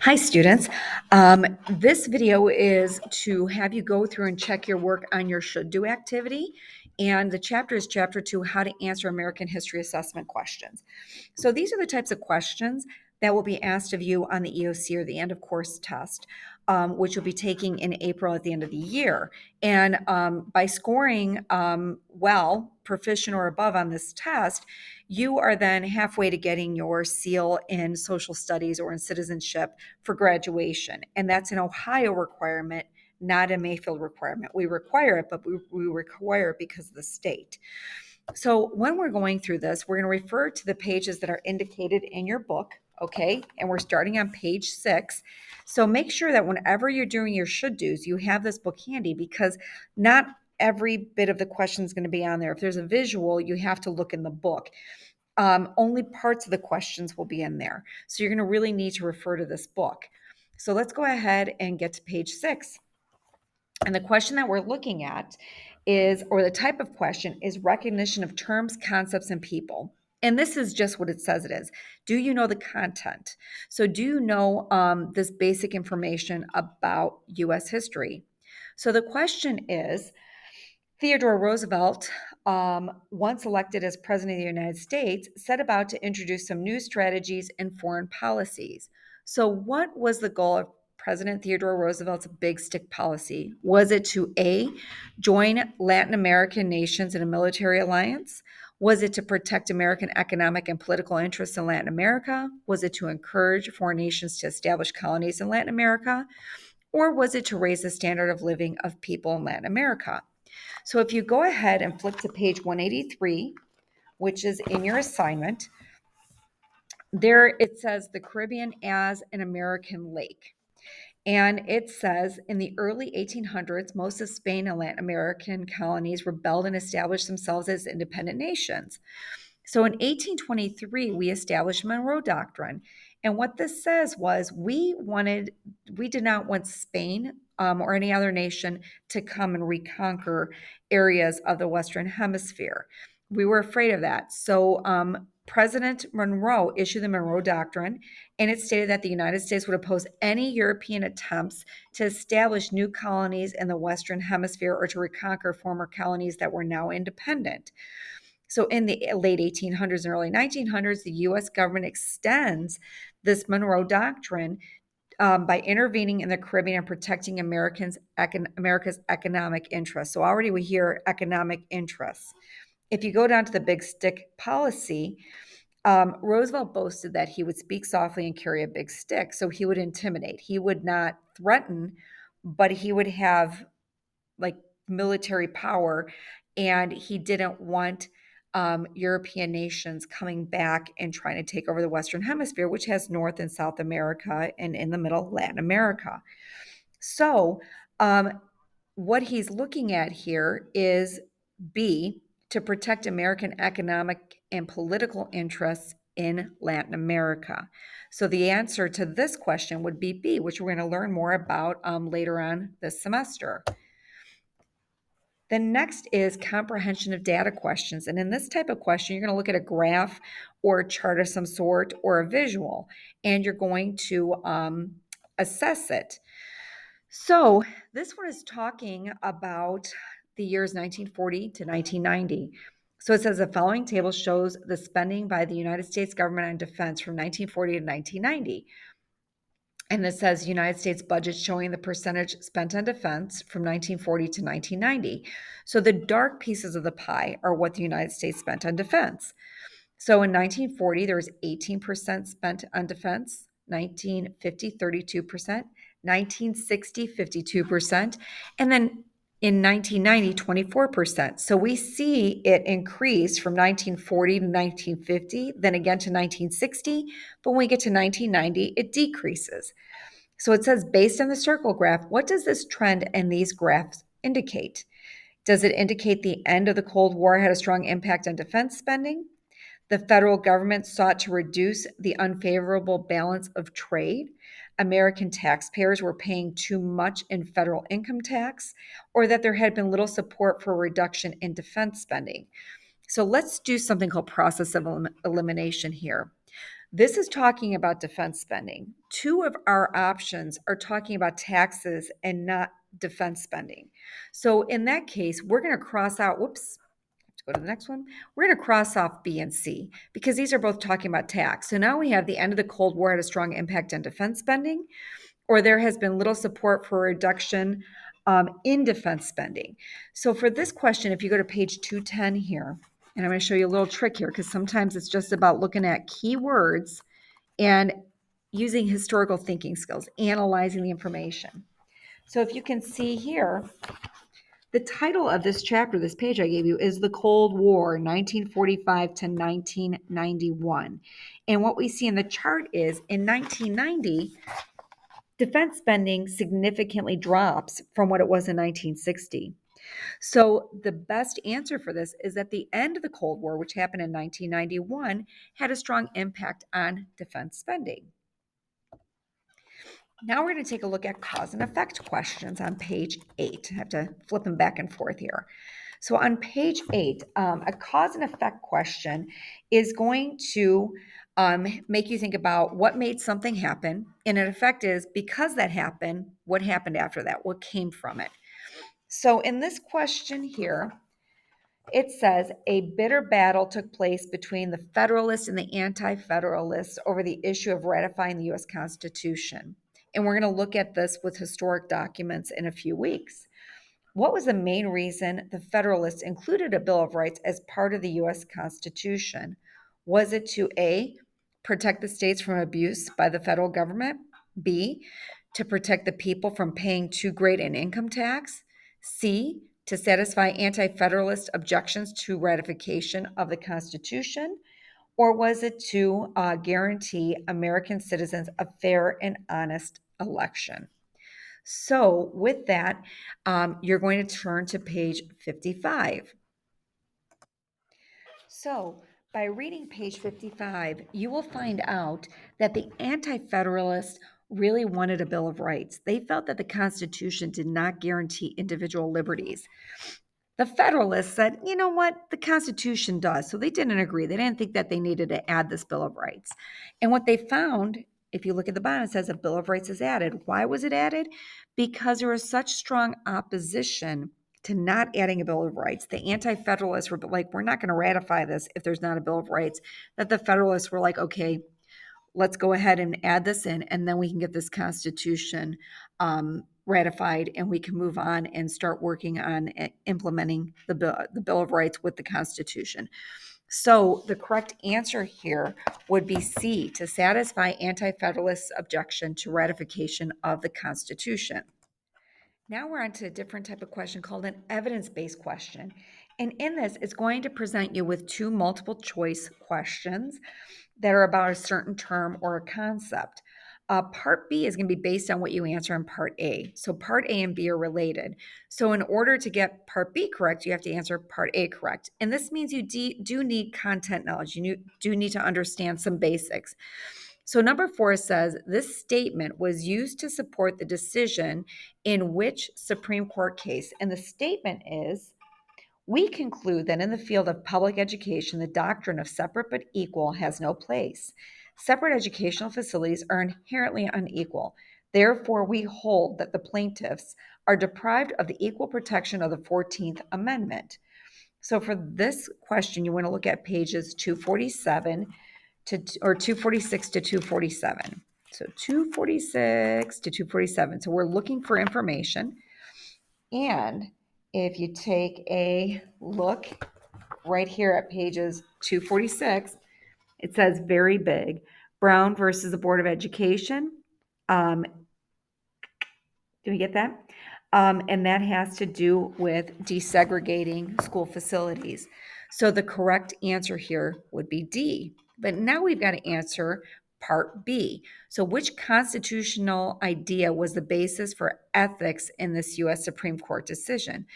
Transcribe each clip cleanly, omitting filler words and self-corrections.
Hi, students. This video is to have you go through and check your work on your should do activity. And the chapter is chapter 2, how to answer American history assessment questions. So these are the types of questions that will be asked of you on the EOC or the end of course test, which you'll be taking in April at the end of the year. And by scoring well, proficient or above on this test, you are then halfway to getting your seal in social studies or in citizenship for graduation. And that's an Ohio requirement, not a Mayfield requirement. We require it, but we require it because of the state. So when we're going through this, we're going to refer to the pages that are indicated in your book, okay? And we're starting on page 6. So make sure that whenever you're doing your should do's, you have this book handy because not every bit of the question is going to be on there. If there's a visual, you have to look in the book. Only parts of the questions will be in there. So you're going to really need to refer to this book. So let's go ahead and get to page 6. And the question that we're looking at is, or the type of question is recognition of terms, concepts, and people. And this is just what it says it is. Do you know the content? So do you know this basic information about U.S. history? So the question is, Theodore Roosevelt, once elected as President of the United States, set about to introduce some new strategies in foreign policies. So, what was the goal of President Theodore Roosevelt's big stick policy? Was it to A, join Latin American nations in a military alliance? Was it to protect American economic and political interests in Latin America? Was it to encourage foreign nations to establish colonies in Latin America? Or was it to raise the standard of living of people in Latin America? So if you go ahead and flip to page 183, which is in your assignment, there it says the Caribbean as an American lake. And it says in the early 1800s, most of Spain and Latin American colonies rebelled and established themselves as independent nations. So in 1823, we established Monroe Doctrine. And what this says was we did not want Spain or any other nation to come and reconquer areas of the Western Hemisphere. We were afraid of that. So President Monroe issued the Monroe Doctrine, and it stated that the United States would oppose any European attempts to establish new colonies in the Western Hemisphere or to reconquer former colonies that were now independent. So in the late 1800s and early 1900s, the U.S. government extends this Monroe Doctrine by intervening in the Caribbean and protecting America's economic interests. So already we hear economic interests. If you go down to the big stick policy, Roosevelt boasted that he would speak softly and carry a big stick. So he would intimidate. He would not threaten, but he would have like military power. And he didn't want European nations coming back and trying to take over the Western Hemisphere, which has North and South America, and in the middle, Latin America. So, what he's looking at here is B, to protect American economic and political interests in Latin America. So, the answer to this question would be B, which we're going to learn more about later on this semester. The next is comprehension of data questions. And in this type of question, you're going to look at a graph or a chart of some sort or a visual, and you're going to assess it. So this one is talking about the years 1940 to 1990. So it says the following table shows the spending by the United States government on defense from 1940 to 1990. And it says United States budget showing the percentage spent on defense from 1940 to 1990. So the dark pieces of the pie are what the United States spent on defense. So in 1940, there was 18% spent on defense, 1950, 32%, 1960, 52%, and then in 1990, 24%. So we see it increase from 1940 to 1950, then again to 1960. But when we get to 1990, it decreases. So it says, based on the circle graph, what does this trend and these graphs indicate? Does it indicate the end of the Cold War had a strong impact on defense spending? The federal government sought to reduce the unfavorable balance of trade. American taxpayers were paying too much in federal income tax, or that there had been little support for a reduction in defense spending. So let's do something called process of elimination here. This is talking about defense spending. Two of our options are talking about taxes and not defense spending. So in that case, we're going to cross out, whoops, to go to the next one. We're going to cross off B and C because these are both talking about tax. So now we have the end of the Cold War had a strong impact on defense spending, or there has been little support for a reduction in defense spending. So for this question, if you go to page 210 here, and I'm going to show you a little trick here because sometimes it's just about looking at keywords and using historical thinking skills, analyzing the information. So if you can see here, the title of this chapter, this page I gave you, is The Cold War, 1945 to 1991. And what we see in the chart is in 1990, defense spending significantly drops from what it was in 1960. So the best answer for this is that the end of the Cold War, which happened in 1991, had a strong impact on defense spending. Now we're going to take a look at cause and effect questions on page 8. I have to flip them back and forth here. So on page 8, a cause and effect question is going to make you think about what made something happen. And an effect is because that happened, what happened after that? What came from it? So in this question here, it says a bitter battle took place between the Federalists and the Anti-Federalists over the issue of ratifying the U.S. Constitution. And we're going to look at this with historic documents in a few weeks. What was the main reason the Federalists included a Bill of Rights as part of the U.S. Constitution? Was it to A, protect the states from abuse by the federal government? B, to protect the people from paying too great an income tax? C, to satisfy anti-federalist objections to ratification of the Constitution? Or was it to guarantee American citizens a fair and honest election? So with that, you're going to turn to page 55. So by reading page 55, you will find out that the Anti-Federalists really wanted a Bill of Rights. They felt that the Constitution did not guarantee individual liberties. The Federalists said, you know what, the Constitution does. So they didn't agree. They didn't think that they needed to add this Bill of Rights. And what they found, if you look at the bottom, it says a Bill of Rights is added. Why was it added? Because there was such strong opposition to not adding a Bill of Rights. The Anti-Federalists were like, we're not going to ratify this if there's not a Bill of Rights. That the Federalists were like, okay, let's go ahead and add this in, and then we can get this Constitution ratified, and we can move on and start working on implementing the Bill of Rights with the Constitution. So the correct answer here would be C, to satisfy Anti-Federalists' objection to ratification of the Constitution. Now we're on to a different type of question called an evidence-based question. And in this, it's going to present you with two multiple choice questions that are about a certain term or a concept. Part B is going to be based on what you answer in Part A. So Part A and B are related. So in order to get Part B correct, you have to answer Part A correct. And this means you do need content knowledge. You do need to understand some basics. So number 4 says, this statement was used to support the decision in which Supreme Court case? And the statement is, we conclude that in the field of public education, the doctrine of separate but equal has no place. Separate educational facilities are inherently unequal. Therefore, we hold that the plaintiffs are deprived of the equal protection of the 14th Amendment. So for this question, you want to look at pages 247 or 246 to 247. So 246 to 247. So we're looking for information. And if you take a look right here at pages 246, it says very big, Brown versus the Board of Education. Do we get that? And that has to do with desegregating school facilities. So the correct answer here would be D. But now we've got to answer Part B. So which constitutional idea was the basis for ethics in this U.S. Supreme Court decision?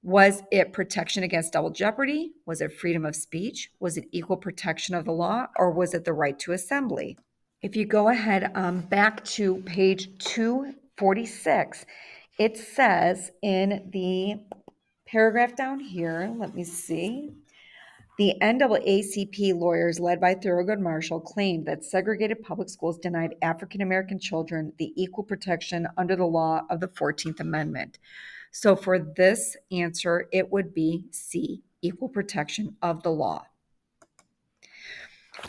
Was it protection against double jeopardy? Was it freedom of speech? Was it equal protection of the law? Or was it the right to assembly? If you go ahead back to page 246, it says in the paragraph down here, let me see, The NAACP lawyers, led by Thurgood Marshall, claimed that segregated public schools denied African American children the equal protection under the law of the 14th Amendment. So for this answer, it would be C, equal protection of the law.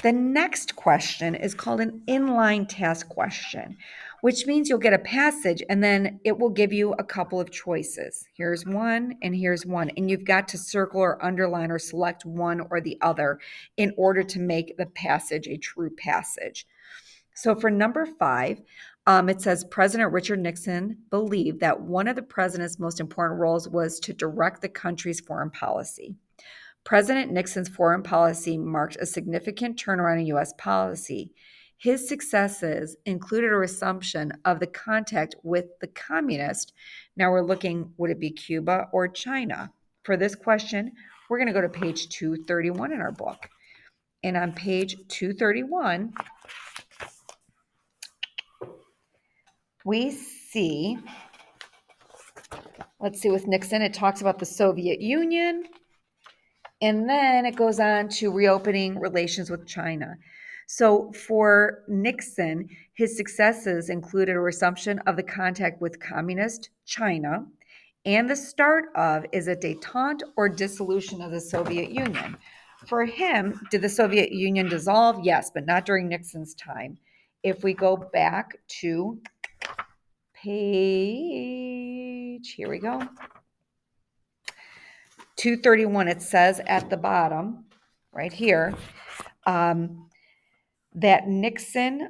The next question is called an inline task question, which means you'll get a passage and then it will give you a couple of choices. Here's one and here's one. And you've got to circle or underline or select one or the other in order to make the passage a true passage. So for number 5, it says President Richard Nixon believed that one of the president's most important roles was to direct the country's foreign policy. President Nixon's foreign policy marked a significant turnaround in U.S. policy. His successes included a resumption of the contact with the communist. Now we're looking, would it be Cuba or China? For this question, we're going to go to page 231 in our book. And on page 231, we see, let's see, with Nixon, it talks about the Soviet Union. And then it goes on to reopening relations with China. So for Nixon, his successes included a resumption of the contact with communist China and the start of is a détente or dissolution of the Soviet Union. For him, did the Soviet Union dissolve? Yes, but not during Nixon's time. If we go back to page, here we go. 231, it says at the bottom, right here, that Nixon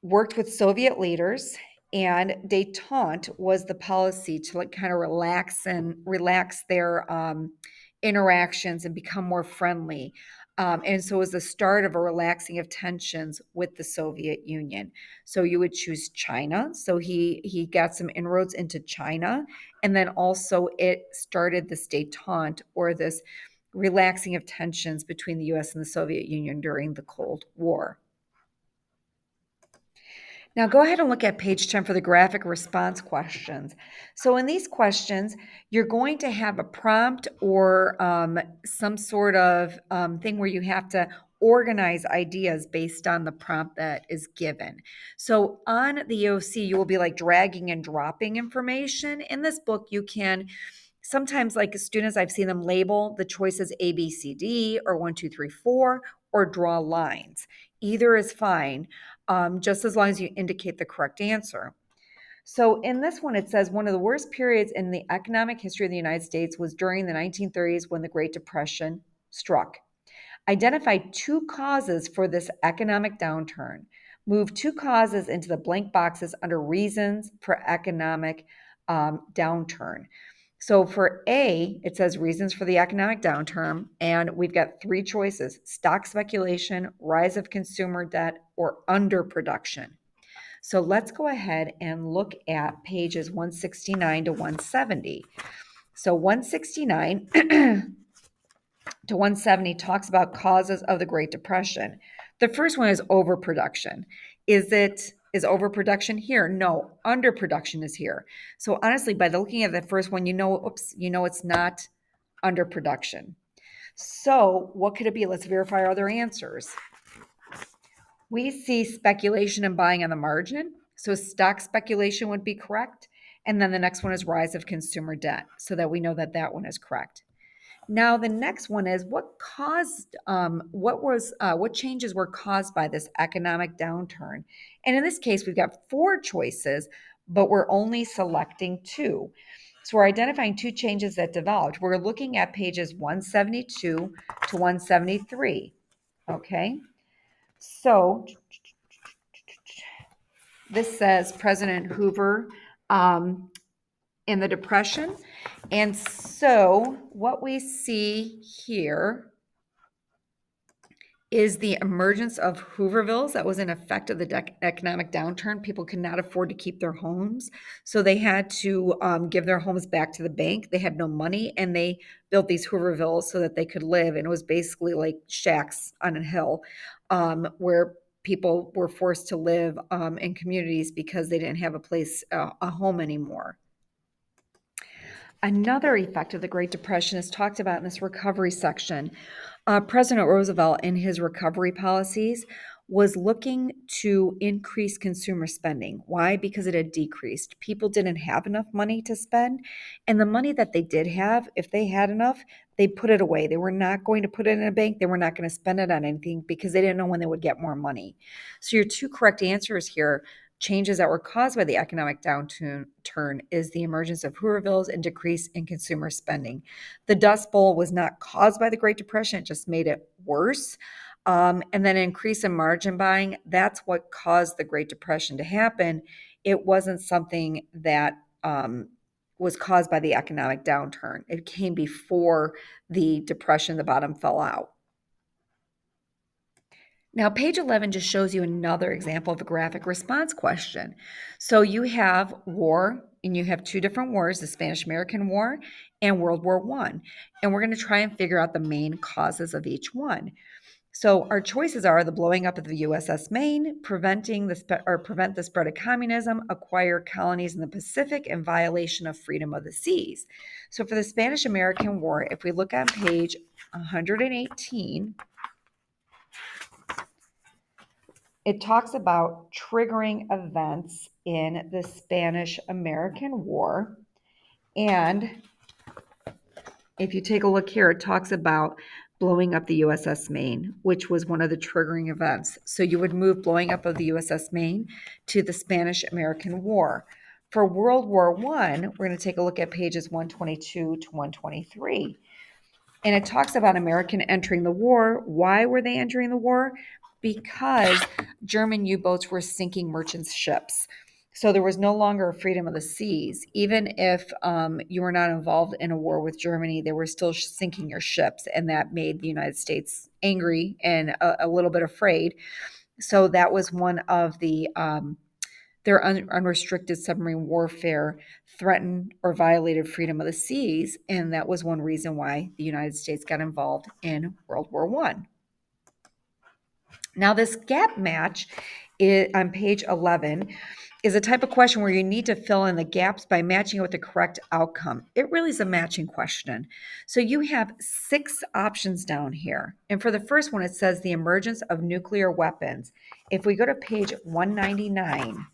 worked with Soviet leaders, and détente was the policy to kind of relax their interactions and become more friendly. And so it was the start of a relaxing of tensions with the Soviet Union. So you would choose China. So he got some inroads into China. And then also it started this détente or this relaxing of tensions between the US and the Soviet Union during the Cold War. Now go ahead and look at page 10 for the graphic response questions. So in these questions, you're going to have a prompt or some sort of thing where you have to organize ideas based on the prompt that is given. So on the EOC, you will be like dragging and dropping information. In this book, you can sometimes, like students, I've seen them label the choices A, B, C, D, or 1, 2, 3, 4, or draw lines. Either is fine, just as long as you indicate the correct answer. So in this one, it says one of the worst periods in the economic history of the United States was during the 1930s when the Great Depression struck. Identify 2 causes for this economic downturn. Move 2 causes into the blank boxes under reasons for economic downturn. So for A, it says reasons for the economic downturn, and we've got 3 choices: stock speculation, rise of consumer debt, or underproduction. So let's go ahead and look at pages 169 to 170. So 169 to 170 talks about causes of the Great Depression. The first one is overproduction. Is overproduction here? No, underproduction is here. So honestly, by looking at the first one, you know it's not underproduction. So what could it be? Let's verify our other answers. We see speculation and buying on the margin. So stock speculation would be correct. And then the next one is rise of consumer debt, so that we know that that one is correct. Now, the next one is what changes were caused by this economic downturn? And in this case, we've got 4 choices, but we're only selecting 2. So we're identifying 2 changes that developed. We're looking at pages 172 to 173. Okay. So this says President Hoover in the Depression. And so what we see here is the emergence of Hoovervilles that was in effect of the economic downturn. People could not afford to keep their homes, so they had to give their homes back to the bank. They had no money, and they built these Hoovervilles so that they could live. And it was basically like shacks on a hill where people were forced to live in communities because they didn't have a place, a home anymore. Another effect of the Great Depression is talked about in this recovery section. President Roosevelt, in his recovery policies, was looking to increase consumer spending. Why? Because it had decreased. People didn't have enough money to spend. And the money that they did have, if they had enough, they put it away. They were not going to put it in a bank. They were not going to spend it on anything because they didn't know when they would get more money. So, your two correct answers here, changes that were caused by the economic downturn, is the emergence of Hoovervilles and decrease in consumer spending. The Dust Bowl was not caused by the Great Depression, it just made it worse. And then increase in margin buying, that's what caused the Great Depression to happen. It wasn't something that was caused by the economic downturn. It came before the Depression, the bottom fell out. Now, page 11 just shows you another example of a graphic response question. So you have war, and you have two different wars, the Spanish-American War and World War I. And we're going to try and figure out the main causes of each one. So our choices are the blowing up of the USS Maine, prevent the spread of communism, acquire colonies in the Pacific, and violation of freedom of the seas. So for the Spanish-American War, if we look on page 118, it talks about triggering events in the Spanish-American War. And if you take a look here, it talks about blowing up the USS Maine, which was one of the triggering events. So you would move blowing up of the USS Maine to the Spanish-American War. For World War I, we're going to take a look at pages 122 to 123. And it talks about American entering the war. Why were they entering the war? Because German U-boats were sinking merchant ships. So there was no longer a freedom of the seas. Even if you were not involved in a war with Germany, they were still sinking your ships. And that made the United States angry and a little bit afraid. So that was one of the their unrestricted submarine warfare threatened or violated freedom of the seas, and that was one reason why the United States got involved in World War I. Now, this gap match on page 11 is a type of question where you need to fill in the gaps by matching it with the correct outcome. It really is a matching question. So you have 6 options down here. And for the first one, it says the emergence of nuclear weapons. If we go to page 199,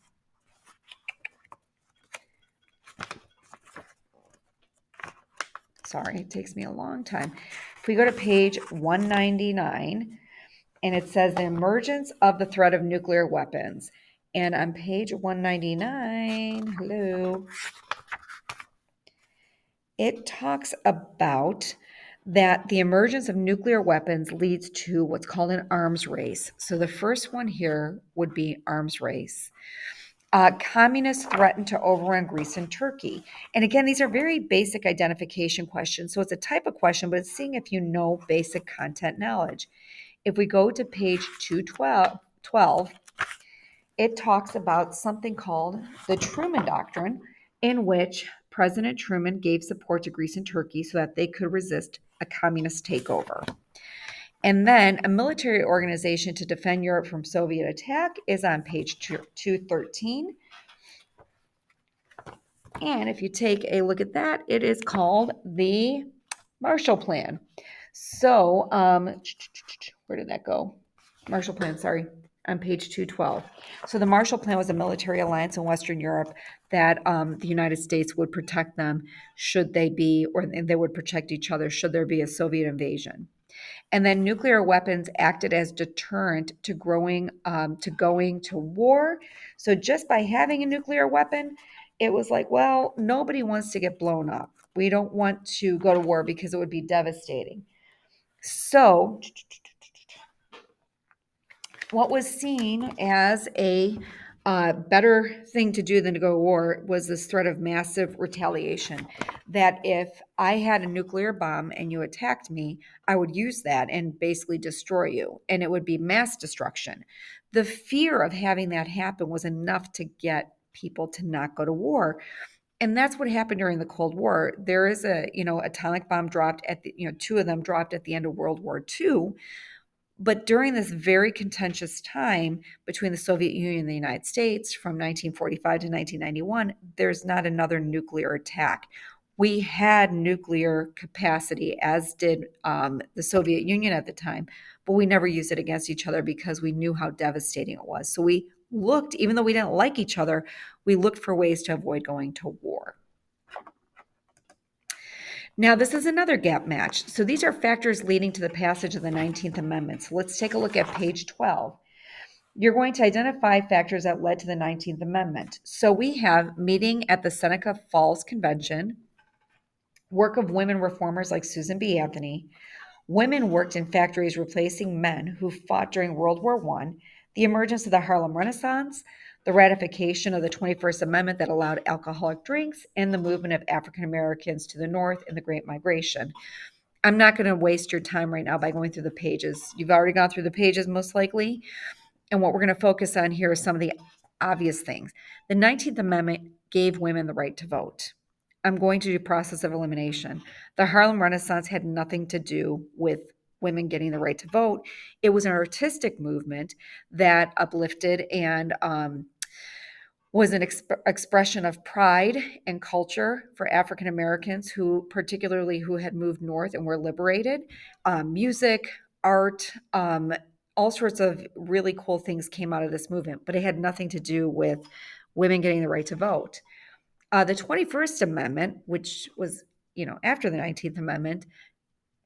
sorry, it takes me a long time. If we go to page 199, and it says the emergence of the threat of nuclear weapons. And on page 199, it talks about that the emergence of nuclear weapons leads to what's called an arms race. So the first one here would be arms race. Communists threaten to overrun Greece and Turkey. And again, these are very basic identification questions. So it's a type of question, but it's seeing if you know basic content knowledge. If we go to page 212, it talks about something called the Truman Doctrine, in which President Truman gave support to Greece and Turkey so that they could resist a communist takeover. And then a military organization to defend Europe from Soviet attack is on page 213. And if you take a look at that, it is called the Marshall Plan. So, where did that go? Marshall Plan, sorry, on page 212. So the Marshall Plan was a military alliance in Western Europe that the United States would protect them should they be, or they would protect each other should there be a Soviet invasion. And then nuclear weapons acted as deterrent to going to war. So just by having a nuclear weapon, it was like, well, nobody wants to get blown up. We don't want to go to war because it would be devastating. So what was seen as a better thing to do than to go to war was this threat of massive retaliation. That if I had a nuclear bomb and you attacked me, I would use that and basically destroy you, and it would be mass destruction. The fear of having that happen was enough to get people to not go to war. And that's what happened during the Cold War. There is atomic bomb dropped at the, 2 of them dropped at the end of World War II. But during this very contentious time between the Soviet Union and the United States from 1945 to 1991, there's not another nuclear attack. We had nuclear capacity, as did the Soviet Union at the time, but we never used it against each other because we knew how devastating it was. So we looked, even though we didn't like each other, we looked for ways to avoid going to war. Now, this is another gap match. So these are factors leading to the passage of the 19th Amendment. So let's take a look at page 12. You're going to identify factors that led to the 19th Amendment. So we have meeting at the Seneca Falls Convention, work of women reformers like Susan B. Anthony. Women worked in factories replacing men who fought during World War I, the emergence of the Harlem Renaissance, the ratification of the 21st Amendment that allowed alcoholic drinks, and the movement of African Americans to the North in the Great Migration. I'm not going to waste your time right now by going through the pages. You've already gone through the pages, most likely. And what we're going to focus on here is some of the obvious things. The 19th Amendment gave women the right to vote. I'm going to do process of elimination. The Harlem Renaissance had nothing to do with women getting the right to vote. It was an artistic movement that uplifted and was an expression of pride and culture for African Americans particularly who had moved north and were liberated. Music, art, all sorts of really cool things came out of this movement, but it had nothing to do with women getting the right to vote. The 21st Amendment, which was, after the 19th Amendment,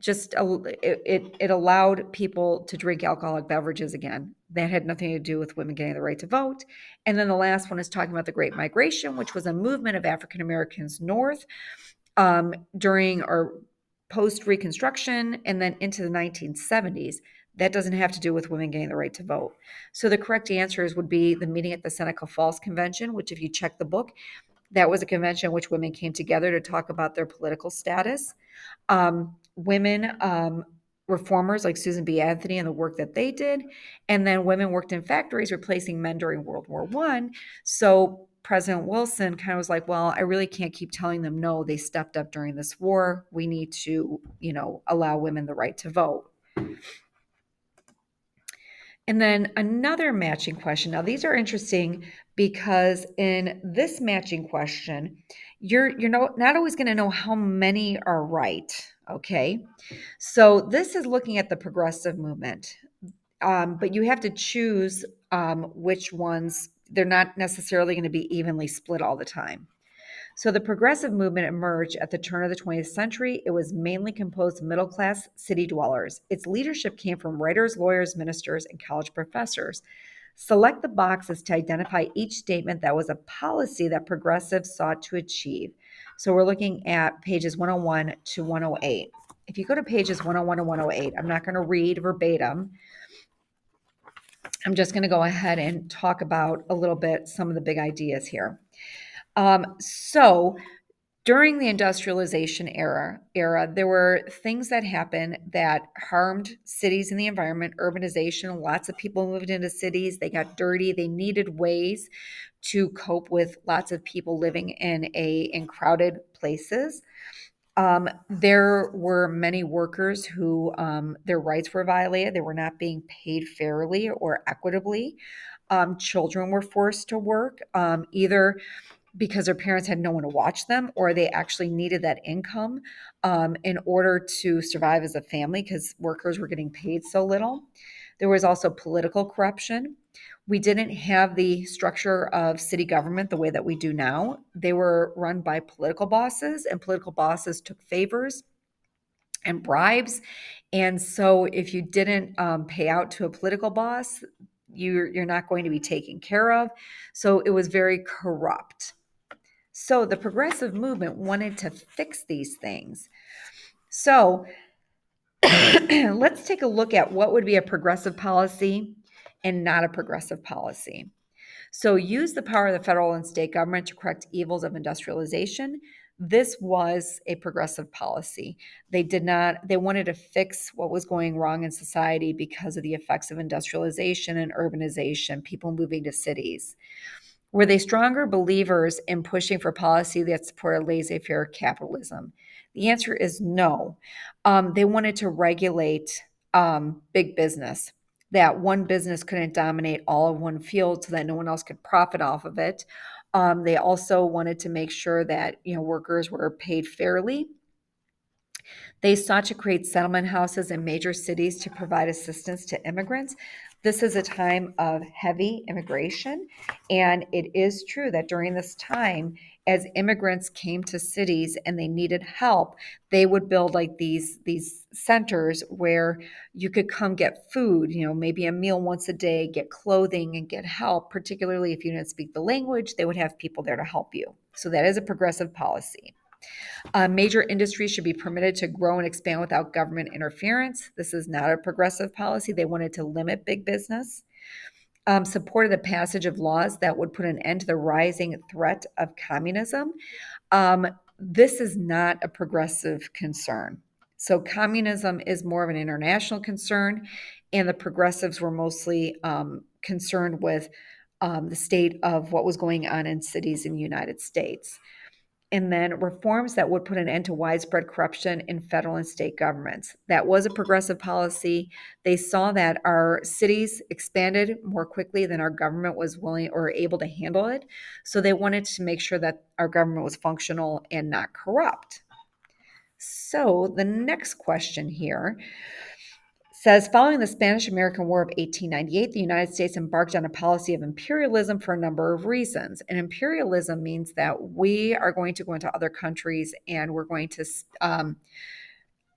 just it allowed people to drink alcoholic beverages again. That had nothing to do with women getting the right to vote. And then the last one is talking about the Great Migration, which was a movement of African Americans north during or post Reconstruction and then into the 1970s. That doesn't have to do with women getting the right to vote. So the correct answers would be the meeting at the Seneca Falls Convention, which if you check the book, that was a convention in which women came together to talk about their political status. Women reformers like Susan B. Anthony and the work that they did, and then women worked in factories replacing men during World War I. So President Wilson kind of was like, well, I really can't keep telling them no. They stepped up during this war. We need to, allow women the right to vote. And then another matching question. Now, these are interesting because in this matching question, you're not always going to know how many are right. Okay. So this is looking at the progressive movement, but you have to choose which ones. They're not necessarily going to be evenly split all the time. So the progressive movement emerged at the turn of the 20th century. It was mainly composed of middle-class city dwellers. Its leadership came from writers, lawyers, ministers, and college professors. Select the boxes to identify each statement that was a policy that progressives sought to achieve. So we're looking at pages 101 to 108. If you go to pages 101 to 108, I'm not going to read verbatim. I'm just going to go ahead and talk about a little bit some of the big ideas here. So during the industrialization era, there were things that happened that harmed cities and the environment, urbanization. Lots of people moved into cities. They got dirty. They needed ways to cope with lots of people living in crowded places. There were many workers who their rights were violated. They were not being paid fairly or equitably. Children were forced to work, either because their parents had no one to watch them, or they actually needed that income in order to survive as a family because workers were getting paid so little. There was also political corruption. We didn't have the structure of city government the way that we do now. They were run by political bosses, and political bosses took favors and bribes. And so if you didn't pay out to a political boss, you're not going to be taken care of. So it was very corrupt. So the progressive movement wanted to fix these things. So let's take a look at what would be a progressive policy and not a progressive policy. So use the power of the federal and state government to correct evils of industrialization. This was a progressive policy. They wanted to fix what was going wrong in society because of the effects of industrialization and urbanization, people moving to cities. Were they stronger believers in pushing for policy that supported laissez-faire capitalism? The answer is no. They wanted to regulate big business, that one business couldn't dominate all of one field so that no one else could profit off of it. They also wanted to make sure that workers were paid fairly. They sought to create settlement houses in major cities to provide assistance to immigrants. This is a time of heavy immigration, and it is true that during this time, as immigrants came to cities and they needed help, they would build like these centers where you could come get food, maybe a meal once a day, get clothing and get help. Particularly if you didn't speak the language, they would have people there to help you. So that is a progressive policy. Major industries should be permitted to grow and expand without government interference. This is not a progressive policy. They wanted to limit big business. Supported the passage of laws that would put an end to the rising threat of communism. This is not a progressive concern. So communism is more of an international concern, and the progressives were mostly concerned with the state of what was going on in cities in the United States. And then reforms that would put an end to widespread corruption in federal and state governments. That was a progressive policy. They saw that our cities expanded more quickly than our government was willing or able to handle it. So they wanted to make sure that our government was functional and not corrupt. So the next question here says, following the Spanish-American War of 1898, the United States embarked on a policy of imperialism for a number of reasons. And imperialism means that we are going to go into other countries and we're going to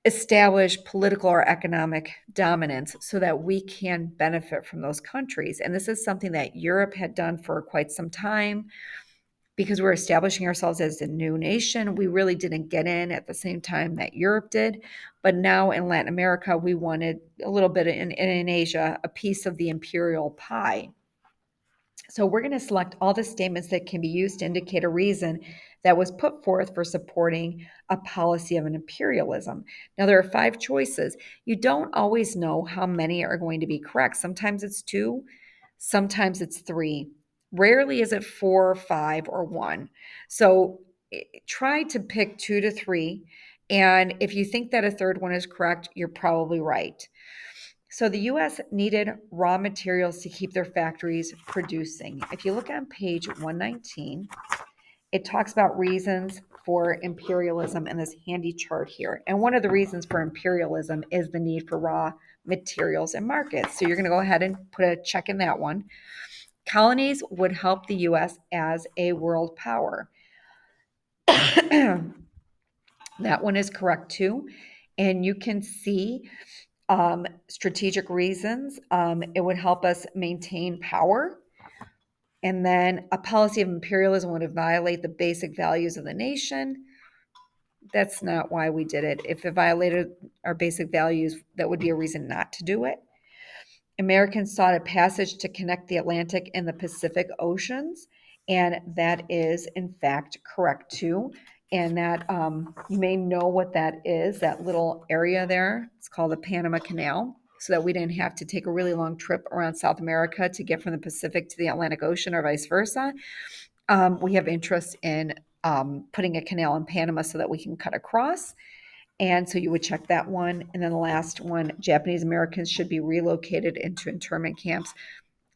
establish political or economic dominance so that we can benefit from those countries. And this is something that Europe had done for quite some time. Because we're establishing ourselves as a new nation, we really didn't get in at the same time that Europe did. But now in Latin America, we wanted a little bit in Asia, a piece of the imperial pie. So we're going to select all the statements that can be used to indicate a reason that was put forth for supporting a policy of an imperialism. Now, there are 5 choices. You don't always know how many are going to be correct. Sometimes it's 2, sometimes it's 3. Rarely is it 4, 5, or 1. So try to pick 2 to 3. And if you think that a third one is correct, you're probably right. So the US needed raw materials to keep their factories producing. If you look on page 119, it talks about reasons for imperialism in this handy chart here. And one of the reasons for imperialism is the need for raw materials and markets. So you're going to go ahead and put a check in that one. Colonies would help the US as a world power. That one is correct too. And you can see strategic reasons. It would help us maintain power. And then a policy of imperialism would violate the basic values of the nation. That's not why we did it. If it violated our basic values, that would be a reason not to do it. Americans sought a passage to connect the Atlantic and the Pacific Oceans, and that is, in fact, correct too. And that you may know what that is, that little area there. It's called the Panama Canal, so that we didn't have to take a really long trip around South America to get from the Pacific to the Atlantic Ocean or vice versa. We have interest in putting a canal in Panama so that we can cut across. And so you would check that one. And then the last one, Japanese Americans should be relocated into internment camps.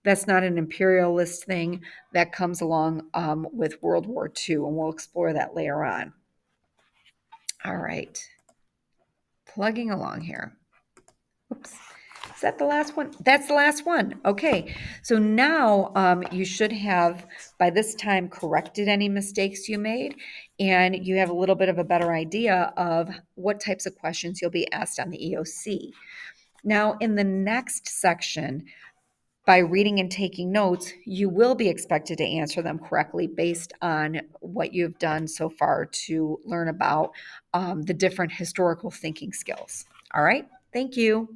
That's not an imperialist thing. That comes along with World War II, and we'll explore that later on. All right. Plugging along here. Oops. Is that the last one? That's the last one. Okay. So now you should have, by this time, corrected any mistakes you made, and you have a little bit of a better idea of what types of questions you'll be asked on the EOC. Now, in the next section, by reading and taking notes, you will be expected to answer them correctly based on what you've done so far to learn about the different historical thinking skills. All right. Thank you.